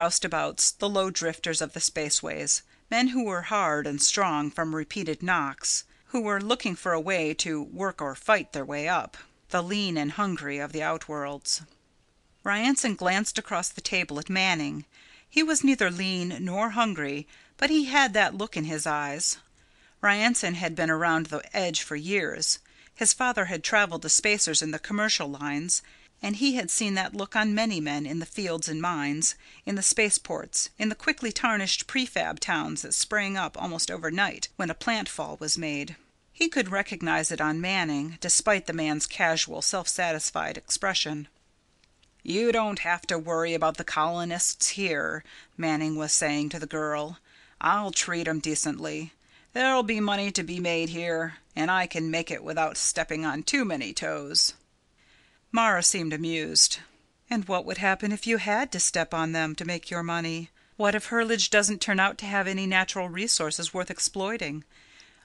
roustabouts, the low drifters of the spaceways, men who were hard and strong from repeated knocks, who were looking for a way to work or fight their way up, the lean and hungry of the outworlds. Ryanson glanced across the table at Manning. He was neither lean nor hungry, but he had that look in his eyes. Ryanson had been around the edge for years. His father had traveled the spacers in the commercial lines, and he had seen that look on many men in the fields and mines, in the spaceports, in the quickly tarnished prefab towns that sprang up almost overnight when a plant fall was made. He could recognize it on Manning, despite the man's casual, self-satisfied expression. "You don't have to worry about the colonists here," Manning was saying to the girl. "I'll treat 'em decently. There'll be money to be made here, and I can make it without stepping on too many toes." Mara seemed amused. "And what would happen if you had to step on them to make your money? What if Hurlage doesn't turn out to have any natural resources worth exploiting?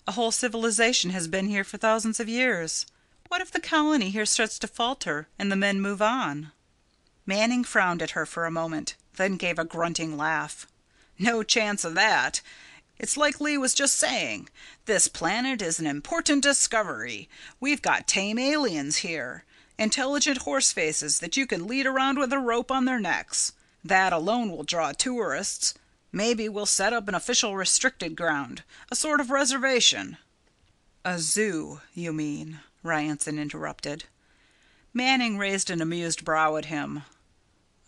A whole civilization has been here for thousands of years. What if the colony here starts to falter and the men move on?" Manning frowned at her for a moment, then gave a grunting laugh. "No chance of that. It's like Lee was just saying. This planet is an important discovery. We've got tame aliens here. Intelligent horse faces that you can lead around with a rope on their necks. That alone will draw tourists. Maybe we'll set up an official restricted ground, a sort of reservation." "A zoo, you mean," Ryanson interrupted. Manning raised an amused brow at him.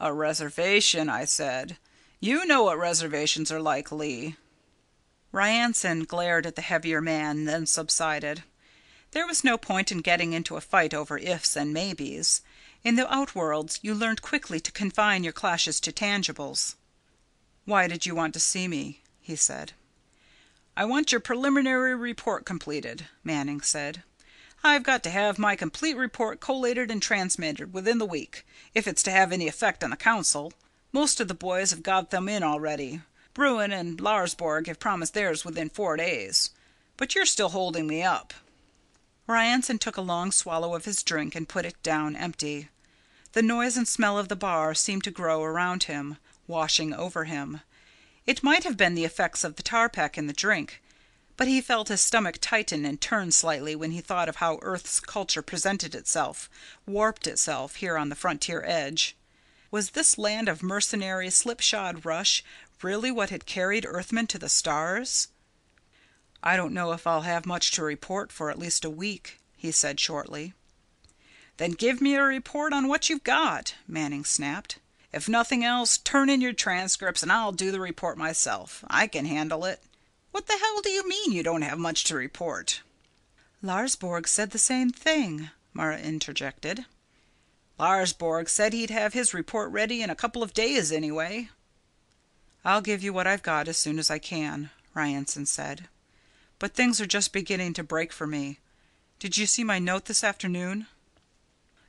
"A reservation, I said. You know what reservations are like, Lee." Ryanson glared at the heavier man, then subsided. There was no point in getting into a fight over ifs and maybes. In the outworlds you learned quickly to confine your clashes to tangibles. "Why did you want to see me?" he said. "I want your preliminary report completed," Manning said. "I've got to have my complete report collated and transmitted within the week, if it's to have any effect on the council. Most of the boys have got them in already. Bruin and Larsborg have promised theirs within 4 days. But you're still holding me up." Ryanson took a long swallow of his drink and put it down empty. The noise and smell of the bar seemed to grow around him, washing over him. It might have been the effects of the tar peck in the drink, but he felt his stomach tighten and turn slightly when he thought of how Earth's culture presented itself, warped itself, here on the frontier edge. Was this land of mercenary, slipshod rush really what had carried Earthmen to the stars? "I don't know if I'll have much to report for at least a week," he said shortly. "Then give me a report on what you've got," Manning snapped. "If nothing else, turn in your transcripts and I'll do the report myself. I can handle it." "What the hell do you mean you don't have much to report?" "Larsborg said the same thing," Mara interjected. "Larsborg said he'd have his report ready in a couple of days anyway." "I'll give you what I've got as soon as I can," Ryanson said. "But things are just beginning to break for me. Did you see my note this afternoon?"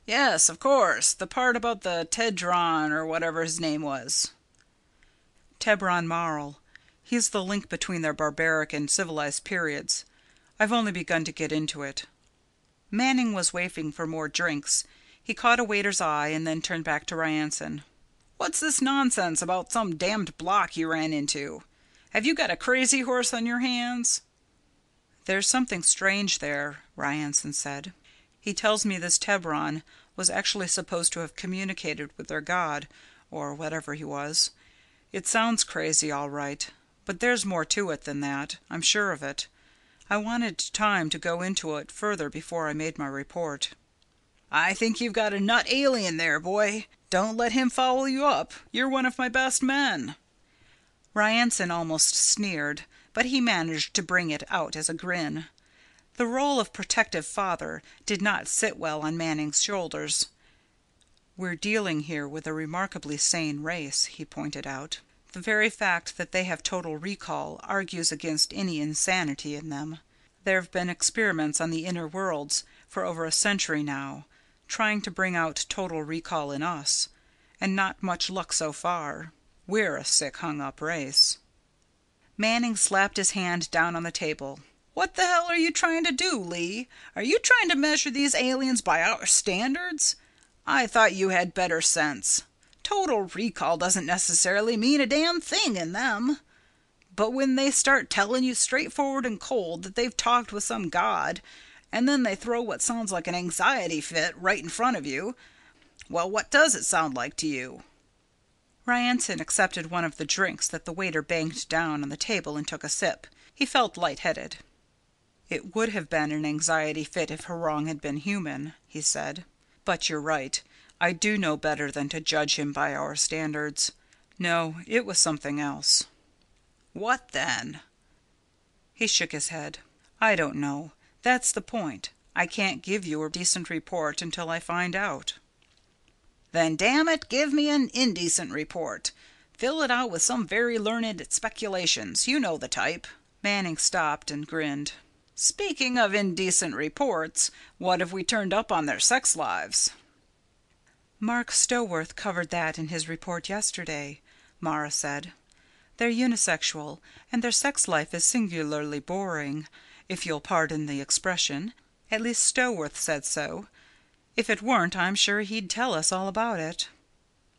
"Yes, of course. The part about the Tedron or whatever his name was." "Tebron Marl. He's the link between their barbaric and civilized periods. I've only begun to get into it." Manning was waiting for more drinks. He caught a waiter's eye and then turned back to Ryanson. "What's this nonsense about some damned block you ran into? Have you got a crazy horse on your hands?" "There's something strange there," Ryanson said. "He tells me this Tebron was actually supposed to have communicated with their god, or whatever he was. It sounds crazy, all right, but there's more to it than that. I'm sure of it. I wanted time to go into it further before I made my report." "I think you've got a nut alien there, boy. Don't let him follow you up. You're one of my best men." Ryanson almost sneered, but he managed to bring it out as a grin. The role of protective father did not sit well on Manning's shoulders. "We're dealing here with a remarkably sane race," he pointed out. "The very fact that they have total recall argues against any insanity in them. There have been experiments on the inner worlds for over a century now, trying to bring out total recall in us, and not much luck so far. We're a sick, hung-up race." Manning slapped his hand down on the table. "What the hell are you trying to do, Lee? Are you trying to measure these aliens by our standards? I thought you had better sense. Total recall doesn't necessarily mean a damn thing in them. But when they start telling you straightforward and cold that they've talked with some god, and then they throw what sounds like an anxiety fit right in front of you, well, what does it sound like to you?" Ryanson accepted one of the drinks that the waiter banged down on the table and took a sip. He felt lightheaded. "It would have been an anxiety fit if her wrong had been human," he said. "But you're right. I do know better than to judge him by our standards. No, it was something else." "What then?" He shook his head. "I don't know. That's the point. I can't give you a decent report until I find out." "Then, damn it, give me an indecent report. Fill it out with some very learned speculations. You know the type." Manning stopped and grinned. "Speaking of indecent reports, what have we turned up on their sex lives?" "Mark Stoworth covered that in his report yesterday," Mara said. "They're unisexual, and their sex life is singularly boring, if you'll pardon the expression. At least Stoworth said so. If it weren't, I'm sure he'd tell us all about it."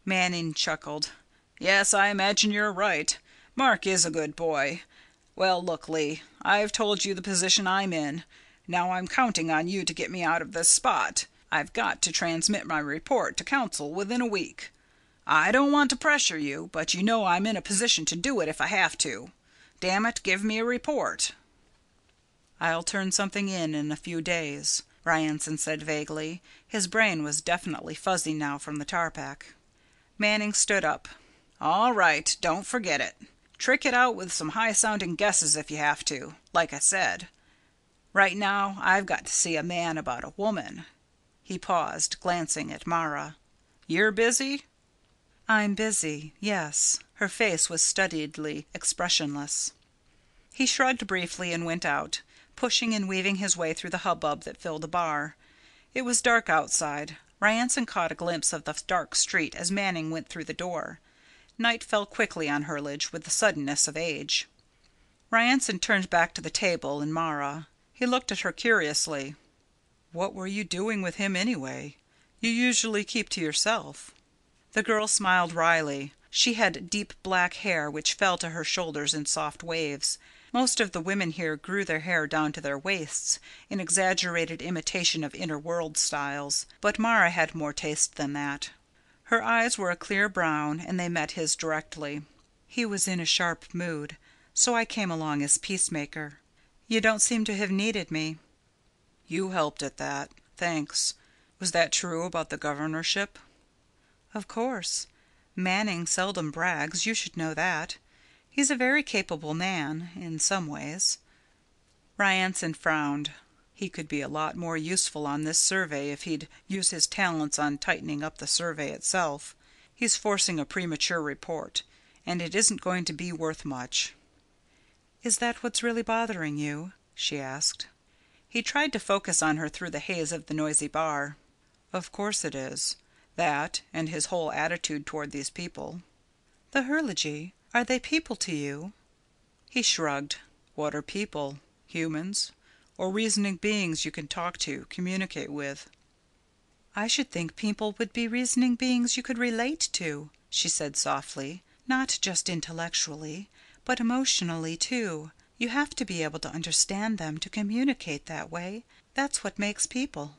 Manning chuckled. "Yes, I imagine you're right. Mark is a good boy. Well, look, Lee, I've told you the position I'm in. Now I'm counting on you to get me out of this spot. I've got to transmit my report to council within a week. I don't want to pressure you, but you know I'm in a position to do it if I have to. Damn it, give me a report." "I'll turn something in a few days," Ryanson said vaguely. His brain was definitely fuzzy now from the tar pack. Manning stood up. "All right, don't forget it. Trick it out with some high-sounding guesses if you have to, like I said. Right now, I've got to see a man about a woman." He paused, glancing at Mara. "You're busy?" "I'm busy, yes." Her face was studiedly expressionless. He shrugged briefly and went out, pushing and weaving his way through the hubbub that filled the bar. It was dark outside. Ryanson caught a glimpse of the dark street as Manning went through the door. Night fell quickly on Hurlidge with the suddenness of age. Ryanson turned back to the table and Mara. He looked at her curiously. "What were you doing with him, anyway? You usually keep to yourself." The girl smiled wryly. She had deep black hair which fell to her shoulders in soft waves. Most of the women here grew their hair down to their waists, in exaggerated imitation of inner world styles, but Mara had more taste than that. Her eyes were a clear brown, and they met his directly. "He was in a sharp mood, so I came along as peacemaker. You don't seem to have needed me." "You helped at that. Thanks. Was that true about the governorship?" "Of course. Manning seldom brags. You should know that. He's a very capable man, in some ways." Ryanson frowned. He could be a lot more useful on this survey if he'd use his talents on tightening up the survey itself. He's forcing a premature report, and it isn't going to be worth much. "Is that what's really bothering you?" she asked. He tried to focus on her through the haze of the noisy bar. "Of course it is. That, and his whole attitude toward these people." "The Hurligi? Are they people to you?" He shrugged. "What are people? Humans? Or reasoning beings you can talk to, communicate with?" "I should think people would be reasoning beings you could relate to," she said softly. "Not just intellectually, but emotionally, too. You have to be able to understand them to communicate that way. That's what makes people."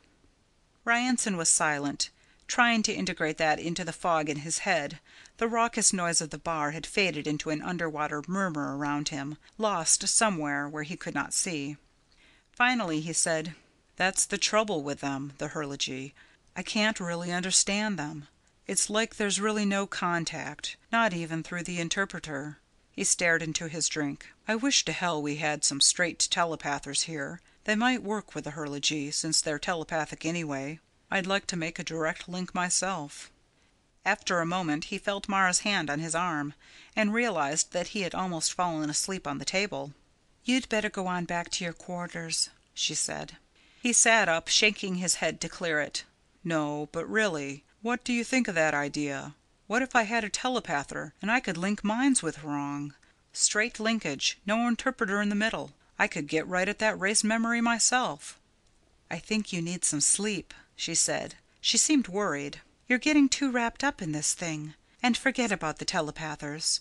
Ryanson was silent, trying to integrate that into the fog in his head. The raucous noise of the bar had faded into an underwater murmur around him, lost somewhere where he could not see. Finally he said, "That's the trouble with them, the Hurligi. I can't really understand them. It's like there's really no contact, not even through the interpreter." He stared into his drink. "I wish to hell we had some straight telepathers here. They might work with the Hurligi, since they're telepathic anyway. I'd like to make a direct link myself." After a moment he felt Mara's hand on his arm, and realized that he had almost fallen asleep on the table. "You'd better go on back to your quarters," she said. He sat up, shaking his head to clear it. "No, but really, what do you think of that idea? What if I had a telepather, and I could link minds with wrong? Straight linkage, no interpreter in the middle. I could get right at that race memory myself." "I think you need some sleep," she said. She seemed worried. "You're getting too wrapped up in this thing. And forget about the telepathers.